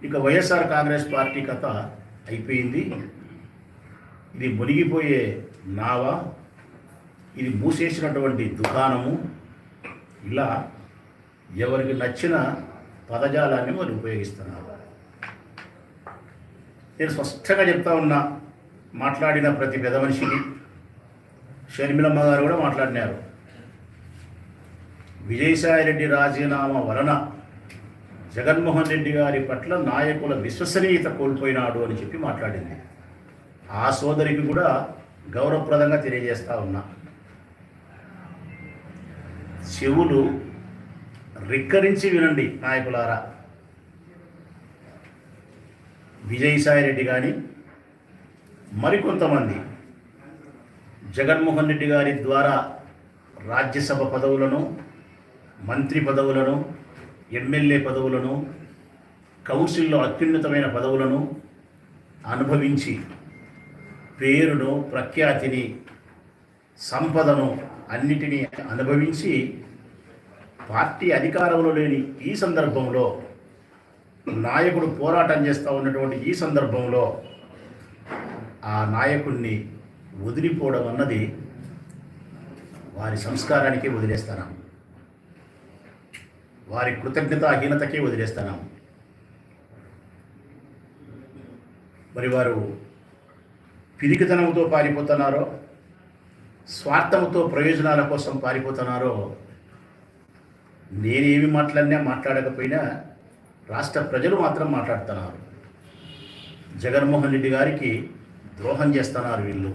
ఇక వైఎస్ఆర్ కాంగ్రెస్ పార్టీ కథ అయిపోయింది. ఇది మునిగిపోయే నావ, ఇది మూసేసినటువంటి దుకాణము. ఇలా ఎవరికి నచ్చిన పదజాలాన్ని వారు ఉపయోగిస్తున్నారు. నేను స్పష్టంగా చెప్తా ఉన్నా, మాట్లాడిన ప్రతి పెద్ద మనిషికి, షర్మిలమ్మ గారు కూడా మాట్లాడినారు. విజయసాయిరెడ్డి రాజీనామా వలన జగన్మోహన్ రెడ్డి గారి పట్ల నాయకుల విశ్వసనీయత కోల్పోయినాడు అని చెప్పి మాట్లాడింది. ఆ సోదరికి కూడా గౌరవప్రదంగా తెలియజేస్తా ఉన్నా, చెవులు రిక్కరించి వినండి నాయకులారా. విజయసాయిరెడ్డి కానీ మరికొంతమంది జగన్మోహన్ రెడ్డి గారి ద్వారా రాజ్యసభ పదవులను, మంత్రి పదవులను, ఎమ్మెల్యే పదవులను, కౌన్సిల్లో అత్యున్నతమైన పదవులను అనుభవించి పేరును, ప్రఖ్యాతిని, సంపదను అన్నిటినీ అనుభవించి పార్టీ అధికారంలో లేని ఈ సందర్భంలో, నాయకుడు పోరాటం చేస్తూ ఉన్నటువంటి ఈ సందర్భంలో ఆ నాయకుడిని వదిలిపోవడం అన్నది వారి సంస్కారానికే వదిలేస్తాను, వారి కృతజ్ఞతాహీనతకే వదిలేస్తాను. మరి వారు పిరికితనంతో పారిపోతున్నారో, స్వార్థంతో ప్రయోజనాల కోసం పారిపోతున్నారో, నేనేమి మాట్లాడినా మాట్లాడకపోయినా రాష్ట్ర ప్రజలు మాత్రం మాట్లాడుతున్నారు. జగన్మోహన్ రెడ్డి గారికి ద్రోహం చేస్తున్నారు వీళ్ళు,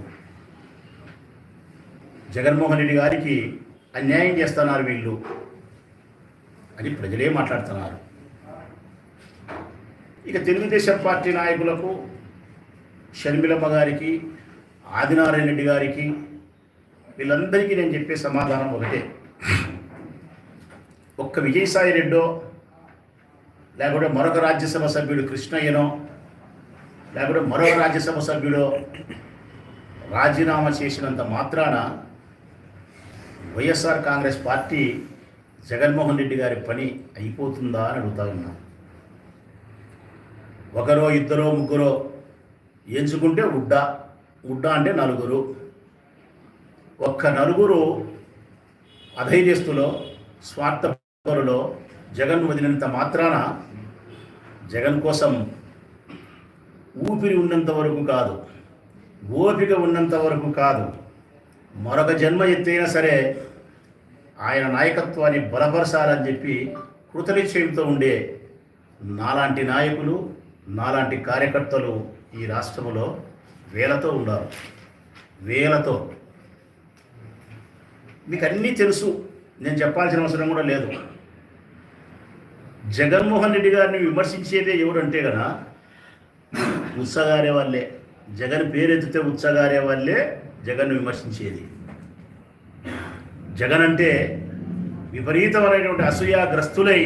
జగన్మోహన్ రెడ్డి గారికి అన్యాయం చేస్తున్నారు వీళ్ళు అని ప్రజలే మాట్లాడుతున్నారు. ఇక తెలుగుదేశం పార్టీ నాయకులకు, షర్మిలమ్మ గారికి, ఆదినారాయణ రెడ్డి గారికి, వీళ్ళందరికీ నేను చెప్పే సమాధానం ఒకటే. ఒక్క విజయసాయి రెడ్డో, లేకపోతే మరొక రాజ్యసభ సభ్యుడు కృష్ణయ్యనో, లేకపోతే మరొక రాజ్యసభ సభ్యుడో రాజీనామా చేసినంత మాత్రాన వైఎస్ఆర్ కాంగ్రెస్ పార్టీ జగన్మోహన్ రెడ్డి గారి పని అయిపోతుందా అని అడుగుతా ఉన్నా. ఒకరో, ఇద్దరో, ముగ్గురో ఎంచుకుంటే ఉడ్డా అంటే నలుగురు. ఒక్క నలుగురు అధైర్యస్తులో, స్వార్థపరులో జగన్ వదిలినంత మాత్రాన జగన్ కోసం ఊపిరి ఉన్నంత వరకు కాదు, ఓపిక ఉన్నంత వరకు కాదు, మరొక జన్మ ఎత్తైనా సరే ఆయన నాయకత్వాన్ని బలపరచాలని చెప్పి కృతనిశ్చయంతో ఉండే నాలాంటి నాయకులు, నాలాంటి కార్యకర్తలు ఈ రాష్ట్రంలో వేలతో ఉన్నారు. వేలతో. మీకు అన్నీ తెలుసు, నేను చెప్పాల్సిన అవసరం కూడా లేదు. జగన్మోహన్ రెడ్డి గారిని విమర్శించేదే ఎవరంటే కదా ఉత్సగారే వాళ్ళే. జగన్ పేరెత్తితే ఉత్సగారే వాళ్ళే జగన్ను విమర్శించేది. జగన్ అంటే విపరీతమైనటువంటి అసూయాగ్రస్తులై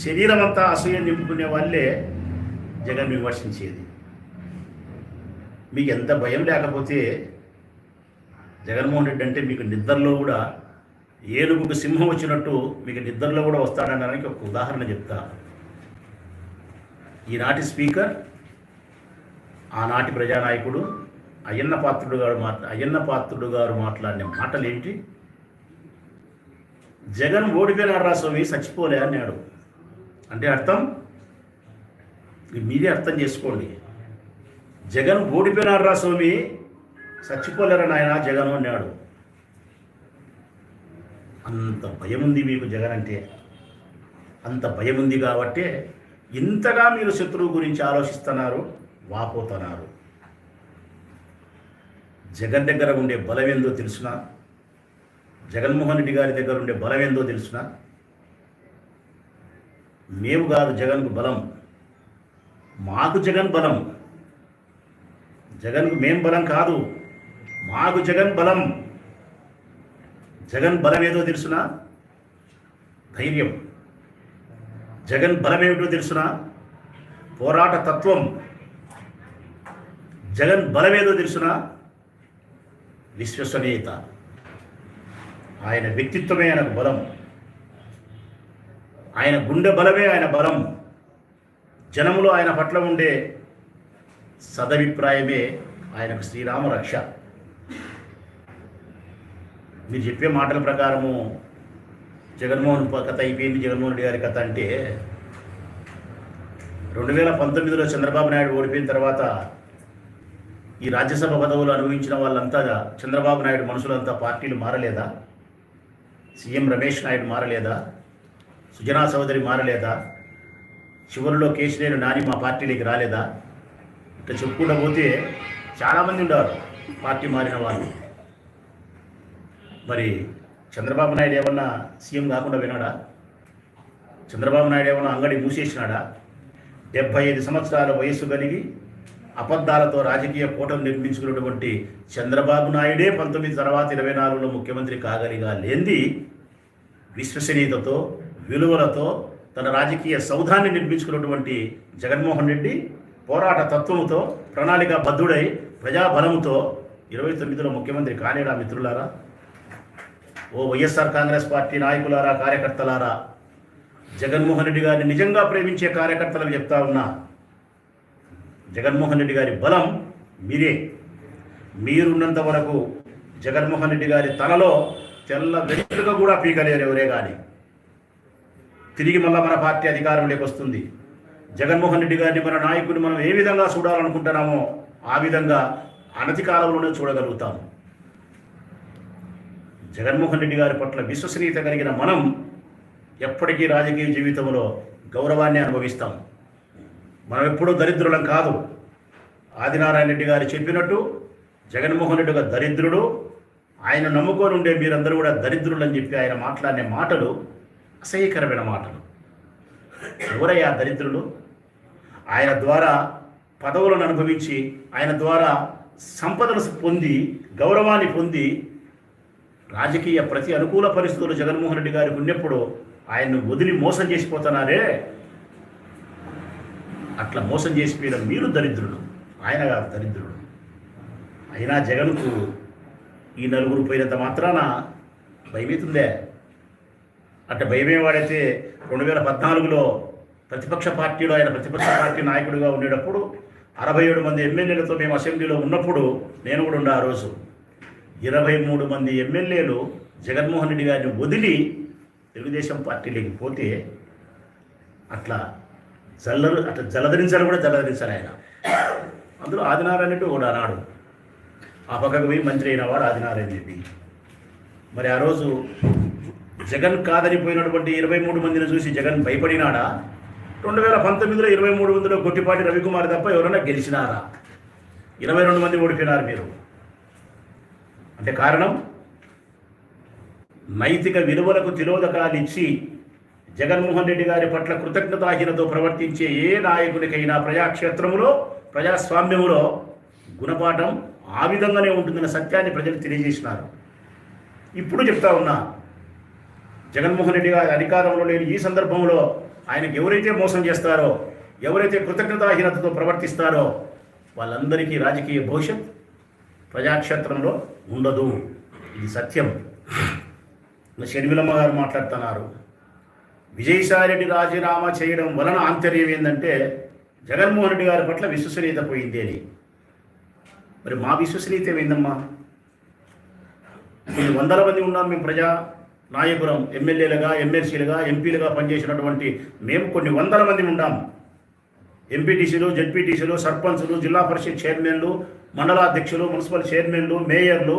శరీరం అంతా అసూయ నింపుకునే వాళ్ళే జగన్ విమర్శించేది. మీకు ఎంత భయం లేకపోతే జగన్మోహన్ రెడ్డి అంటే మీకు నిద్రలో కూడా ఏనుగుకు సింహం వచ్చినట్టు మీకు నిద్రలో కూడా వస్తాడనడానికి ఒక ఉదాహరణ చెప్తా. ఈనాటి స్పీకర్, ఆనాటి ప్రజానాయకుడు అయ్యన్న పాత్రుడు గారు మాట్లాడిన మాటలు ఏంటి? జగన్ ఓడిపోయినాడు రా స్వామి, చచ్చిపోలే అన్నాడు. అంటే అర్థం మీరే అర్థం చేసుకోండి. జగన్ ఓడిపోయినాడు రా స్వామి, చచ్చిపోలేరా నాయన జగన్ అన్నాడు. అంత భయం ఉంది మీకు జగన్ అంటే. అంత భయం ఉంది కాబట్టే ఇంతగా మీరు శత్రువు గురించి ఆలోచిస్తున్నారు, వాపోతున్నారు. జగన్ దగ్గర ఉండే బలం ఏందో తెలుసునా? జగన్మోహన్ రెడ్డి గారి దగ్గర ఉండే బలం ఏందో తెలుసునా? మేము కాదు జగన్కు బలం, మాకు జగన్ బలం. జగన్కు మేం బలం కాదు, మాకు జగన్ బలం. జగన్ బలం ఏదో తెలుసునా? ధైర్యం. జగన్ బలం ఏమిటో తెలుసునా? పోరాట తత్వం. జగన్ బలం ఏదో తెలుసునా? విశ్వసనీయత. ఆయన వ్యక్తిత్వమే ఆయనకు బలం, ఆయన గుండె బలమే ఆయన బలం. జనములో ఆయన పట్ల ఉండే సదభిప్రాయమే ఆయనకు శ్రీరామ రక్ష. మీరు చెప్పే మాటల ప్రకారము జగన్మోహన్ కథ అయిపోయింది, జగన్మోహన్ రెడ్డి గారి కథ అంటే 2019లో చంద్రబాబు నాయుడు ఓడిపోయిన తర్వాత ఈ రాజ్యసభ పదవులు అనుభవించిన వాళ్ళంతా చంద్రబాబు నాయుడు మనుషులంతా పార్టీలు మారలేదా? సీఎం రమేష్ నాయుడు మారలేదా? సుజనా చౌదరి మారలేదా? చివరిలో కేశినేని నాని మా పార్టీలోకి రాలేదా? ఇట్లా చెప్పుకుంటూ పోతే చాలామంది ఉన్నారు పార్టీ మారిన వాళ్ళు. మరి చంద్రబాబు నాయుడు ఏమన్నా సీఎం కాకుండా వినాడా? చంద్రబాబు నాయుడు ఏమన్నా అంగడి మూసేసినాడా? 75 సంవత్సరాల వయస్సు కలిగి అబద్ధాలతో రాజకీయ కూటమి నిర్మించుకున్నటువంటి చంద్రబాబు నాయుడే 19 తర్వాత 24లో ముఖ్యమంత్రి కాగలిగా లేంది విశ్వసనీయతతో, విలువలతో తన రాజకీయ సౌధాన్ని నిర్మించుకున్నటువంటి జగన్మోహన్ రెడ్డి పోరాట తత్వముతో, ప్రణాళిక బద్ధుడై, ప్రజాబలముతో 29లో ముఖ్యమంత్రి కానేడా మిత్రులారా? ఓ వైఎస్ఆర్ కాంగ్రెస్ పార్టీ నాయకులారా, కార్యకర్తలారా, జగన్మోహన్ రెడ్డి గారిని నిజంగా ప్రేమించే కార్యకర్తలకు చెప్తా ఉన్నా, జగన్మోహన్ రెడ్డి గారి బలం మీరే. మీరున్నంత వరకు జగన్మోహన్ రెడ్డి గారి తలలో తెల్ల వెంట్రుక కూడా పీకలేరు ఎవరే కానీ. తిరిగి మళ్ళీ మన పార్టీ అధికారంలోకి వస్తుంది. జగన్మోహన్ రెడ్డి గారిని, మన నాయకుడిని మనం ఏ విధంగా చూడాలనుకుంటున్నామో ఆ విధంగా అనతి కాలంలోనే చూడగలుగుతాము. జగన్మోహన్ రెడ్డి గారి పట్ల విశ్వసనీయత కలిగిన మనం ఎప్పటికీ రాజకీయ జీవితంలో గౌరవాన్ని అనుభవిస్తాం. మనం ఎప్పుడూ దరిద్రులం కాదు. ఆదినారాయణ రెడ్డి గారు చెప్పినట్టు జగన్మోహన్ రెడ్డి గారు దరిద్రుడు, ఆయన నమ్ముకొని ఉండే మీరందరూ కూడా దరిద్రులు అని చెప్పి ఆయన మాట్లాడిన మాటలు అసహ్యకరమైన మాటలు. ఎవరయ్యా దరిద్రులు? ఆయన ద్వారా పదవులను అనుభవించి, ఆయన ద్వారా సంపదలు పొంది, గౌరవాన్ని పొంది, రాజకీయ ప్రతి అనుకూల పరిస్థితులు జగన్మోహన్ రెడ్డి గారికి ఉన్నప్పుడు ఆయన్ను వదిలి మోసం చేసిపోతున్నారే, అట్లా మోసం చేసిపోయిన మీరు దరిద్రుడు, ఆయన కాదు దరిద్రుడు. అయినా జగన్కు ఈ నలుగురు పోయినంత మాత్రాన భయమవుతుందే? అంటే భయమే వాడైతే 2014లో ప్రతిపక్ష పార్టీలో ఆయన ప్రతిపక్ష పార్టీ నాయకుడిగా ఉండేటప్పుడు 67 మంది ఎమ్మెల్యేలతో మేము అసెంబ్లీలో ఉన్నప్పుడు నేను కూడా ఉండే. ఆ రోజు 23 మంది ఎమ్మెల్యేలు జగన్మోహన్ రెడ్డి గారిని వదిలి తెలుగుదేశం పార్టీలోకి పోతే అట్లా జలధరించారు కూడా జలధరించారు ఆయన. అందులో ఆదినారాయణ రెడ్డి కూడా అన్నాడు, ఆ పక్కకు పోయి మంత్రి అయిన వాడు ఆదినారాయణ రెడ్డి. మరి ఆ రోజు జగన్ కాదనిపోయినటువంటి 23 మందిని చూసి జగన్ భయపడినాడా? 2019లో 23 మందిలో గొట్టిపాటి రవికుమార్ తప్ప ఎవరైనా గెలిచినారా? 22 మంది ఓడిపోయినారు మీరు. అంటే కారణం నైతిక విలువలకు తిలోదకాలు ఇచ్చి జగన్మోహన్ రెడ్డి గారి పట్ల కృతజ్ఞతాహీనతో ప్రవర్తించే ఏ నాయకుడికైనా ప్రజాక్షేత్రంలో, ప్రజాస్వామ్యంలో గుణపాఠం ఆ విధంగానే ఉంటుందన్న సత్యాన్ని ప్రజలు తెలియజేసినారు. ఇప్పుడు చెప్తా ఉన్నా, జగన్మోహన్ రెడ్డి గారి అధికారంలో లేని ఈ సందర్భంలో ఆయనకు ఎవరైతే మోసం చేస్తారో, ఎవరైతే కృతజ్ఞతాహీనతతో ప్రవర్తిస్తారో వాళ్ళందరికీ రాజకీయ భవిష్యత్ ప్రజాక్షేత్రంలో ఉండదు. ఇది సత్యం. షర్మిలమ్మ గారు మాట్లాడుతున్నారు, విజయసాయిరెడ్డి రాజీనామా చేయడం వలన ఆంతర్యం ఏంటంటే జగన్మోహన్ రెడ్డి గారి పట్ల విశ్వసనీయత పోయింది అని. మరి మా విశ్వసనీయత ఏమైందమ్మా? కొన్ని వందల మంది ఉన్నాం మేము, ప్రజా నాయకులం, ఎమ్మెల్యేలుగా, ఎమ్మెల్సీలుగా, ఎంపీలుగా పనిచేసినటువంటి మేము కొన్ని వందల మంది ఉన్నాం. ఎంపీటీసీలు, జెడ్పీటీసీలు, సర్పంచులు, జిల్లా పరిషత్ చైర్మన్లు, మండలాధ్యక్షులు, మున్సిపల్ చైర్మన్లు, మేయర్లు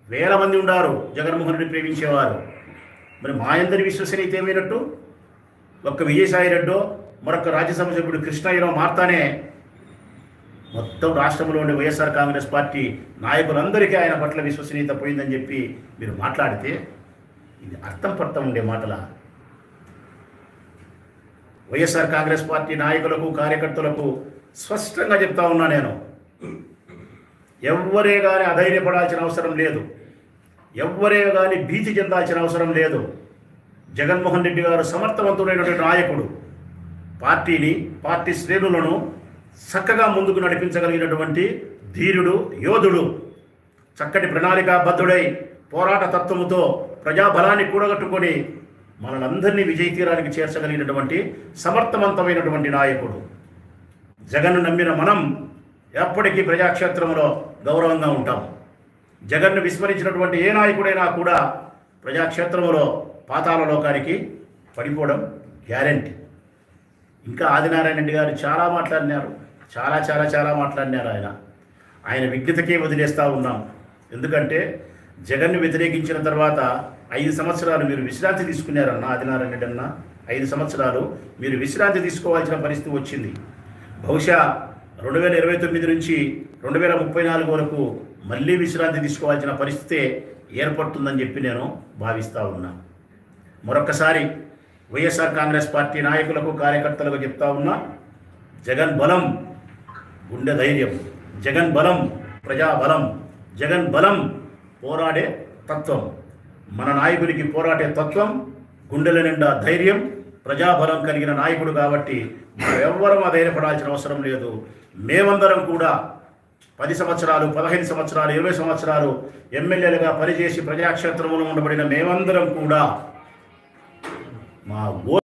వేల మంది ఉన్నారు జగన్మోహన్ రెడ్డి ప్రేమించేవారు. మరి మా అందరి విశ్వసనీయత ఏమైనట్టు? ఒక్క విజయసాయి రెడ్డో మరొక రాజ్యసభ సభ్యుడు కృష్ణయ్యనో మారుతానే మొత్తం రాష్ట్రంలో ఉండే వైఎస్ఆర్ కాంగ్రెస్ పార్టీ నాయకులందరికీ ఆయన పట్ల విశ్వసనీయత పోయిందని చెప్పి మీరు మాట్లాడితే ఇది అర్థం పర్థం ఉండే మాటల? వైఎస్ఆర్ కాంగ్రెస్ పార్టీ నాయకులకు, కార్యకర్తలకు స్పష్టంగా చెప్తా ఉన్నా నేను, ఎవ్వరే కానీ అధైర్యపడాల్సిన అవసరం లేదు, ఎవ్వరే కానీ భీతి చెందాల్సిన అవసరం లేదు. జగన్మోహన్ రెడ్డి గారు సమర్థవంతుడైనటువంటి నాయకుడు, పార్టీని, పార్టీ శ్రేణులను చక్కగా ముందుకు నడిపించగలిగినటువంటి ధీరుడు, యోధుడు, చక్కటి ప్రణాళికాబద్ధుడై పోరాట తత్వముతో ప్రజాబలాన్ని కూడగట్టుకొని మనలందరినీ విజయ తీరానికి చేర్చగలిగినటువంటి సమర్థవంతమైనటువంటి నాయకుడు. జగన్ను నమ్మిన మనం ఎప్పటికీ ప్రజాక్షేత్రంలో గౌరవంగా ఉంటాం. జగన్ను విస్మరించినటువంటి ఏ నాయకుడైనా కూడా ప్రజాక్షేత్రంలో పాతాళ లోకానికి పడిపోవడం గ్యారెంటీ. ఇంకా ఆదినారాయణ రెడ్డి గారు చాలా మాట్లాడినారు, చాలా మాట్లాడినారు. ఆయన విజ్ఞతకే వదిలేస్తూ ఉన్నాం. ఎందుకంటే జగన్ను వ్యతిరేకించిన తర్వాత 5 సంవత్సరాలు మీరు విశ్రాంతి తీసుకున్నారన్న ఆదినారాయణ రెడ్డి అన్న. 5 సంవత్సరాలు మీరు విశ్రాంతి తీసుకోవాల్సిన పరిస్థితి వచ్చింది. బహుశా 2029 నుంచి 2034 వరకు మళ్ళీ విశ్రాంతి తీసుకోవాల్సిన పరిస్థితే ఏర్పడుతుందని చెప్పి నేను భావిస్తూ ఉన్నా. మరొక్కసారి వైఎస్ఆర్ కాంగ్రెస్ పార్టీ నాయకులకు కార్యకర్తలకు చెప్తా ఉన్నా, జగన్ బలం గుండె ధైర్యం, జగన్ బలం ప్రజాబలం, జగన్ బలం పోరాడే తత్వం. మన నాయకుడికి పోరాడే తత్వం, గుండెల నిండా ధైర్యం, ప్రజాబలం కలిగిన నాయకుడు కాబట్టి మనం ఎవ్వరం ధైర్యపడాల్సిన అవసరం లేదు. మేమందరం కూడా 10 సంవత్సరాలు, 15 సంవత్సరాలు, 20 సంవత్సరాలు ఎమ్మెల్యేలుగా పనిచేసి ప్రజాక్షేత్రంలో ఉండబడిన మేమందరం కూడా మా